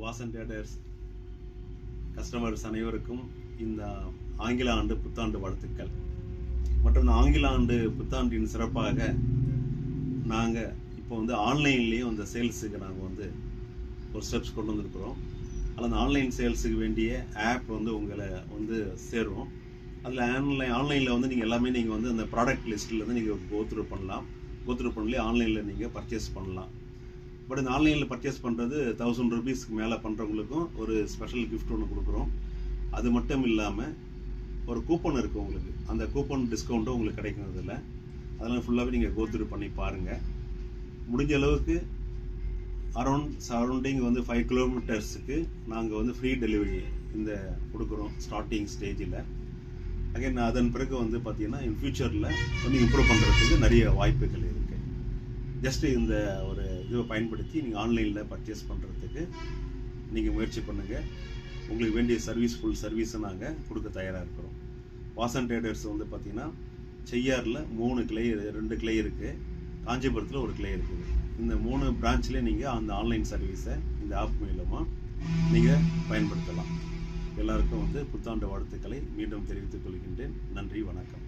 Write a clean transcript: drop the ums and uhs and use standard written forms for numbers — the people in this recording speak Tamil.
வாசன் ட்ரேடர்ஸ் கஸ்டமர்ஸ் அனைவருக்கும் இந்த ஆங்கில ஆண்டு புத்தாண்டு வாழ்த்துக்கள். மற்றும் இந்த ஆங்கில ஆண்டு புத்தாண்டின் சிறப்பாக நாங்கள் இப்போ ஆன்லைன்லேயும் இந்த சேல்ஸுக்கு நாங்கள் ஒரு ஸ்டெப்ஸ் கொண்டு வந்திருக்கிறோம். அதில் அந்த ஆன்லைன் சேல்ஸுக்கு வேண்டிய ஆப் உங்களை சேருவோம். அதில் ஆன்லைனில் நீங்கள் எல்லாமே நீங்கள் அந்த ப்ராடக்ட் லிஸ்ட்டில் நீங்கள் கோத்ரூ பண்ணி ஆன்லைனில் நீங்கள் பர்ச்சேஸ் பண்ணலாம். பட் இந்த ஆன்லைனில் பர்ச்சேஸ் பண்ணுறது 1000 ரூபீஸ்க்கு மேலே பண்ணுறவங்களுக்கும் ஒரு ஸ்பெஷல் கிஃப்ட் ஒன்று கொடுக்குறோம். அது மட்டும் இல்லாமல் ஒரு கூப்பன் இருக்குது உங்களுக்கு, அந்த கூப்பன் டிஸ்கவுண்ட்டும் உங்களுக்கு கிடைக்கிறதில்ல. அதெல்லாம் ஃபுல்லாகவே நீங்கள் கோத்ரூ பண்ணி பாருங்கள். முடிஞ்ச அளவுக்கு சரௌண்டிங் 5 கிலோமீட்டர்ஸுக்கு நாங்கள் ஃப்ரீ டெலிவரி கொடுக்குறோம் ஸ்டார்டிங் ஸ்டேஜில். அகைன் அதன் பிறகு பார்த்தீங்கன்னா இன் ஃபியூச்சரில் இம்ப்ரூவ் பண்ணுறதுக்கு நிறைய வாய்ப்புகள் இருக்குது. ஜஸ்ட்டு இந்த ஒரு இதுவை பயன்படுத்தி நீங்கள் ஆன்லைனில் பர்ச்சேஸ் பண்ணுறதுக்கு நீங்கள் முயற்சி பண்ணுங்கள். உங்களுக்கு வேண்டிய ஃபுல் சர்வீஸை நாங்கள் கொடுக்க தயாராக இருக்கிறோம். வாசன் ட்ரேடர்ஸ் பார்த்தீங்கன்னா செய்யாரில் 3 கிளை, 2 கிளை இருக்குது, காஞ்சிபுரத்தில் 1 கிளை இருக்குது. இந்த 3 பிரான்ச்லேயே நீங்கள் அந்த ஆன்லைன் சர்வீஸை இந்த ஆப் மூலமாக நீங்கள் பயன்படுத்தலாம். எல்லாருக்கும் புத்தாண்டு வாழ்த்துக்களை மீண்டும் தெரிவித்துக் கொள்கின்றேன். நன்றி, வணக்கம்.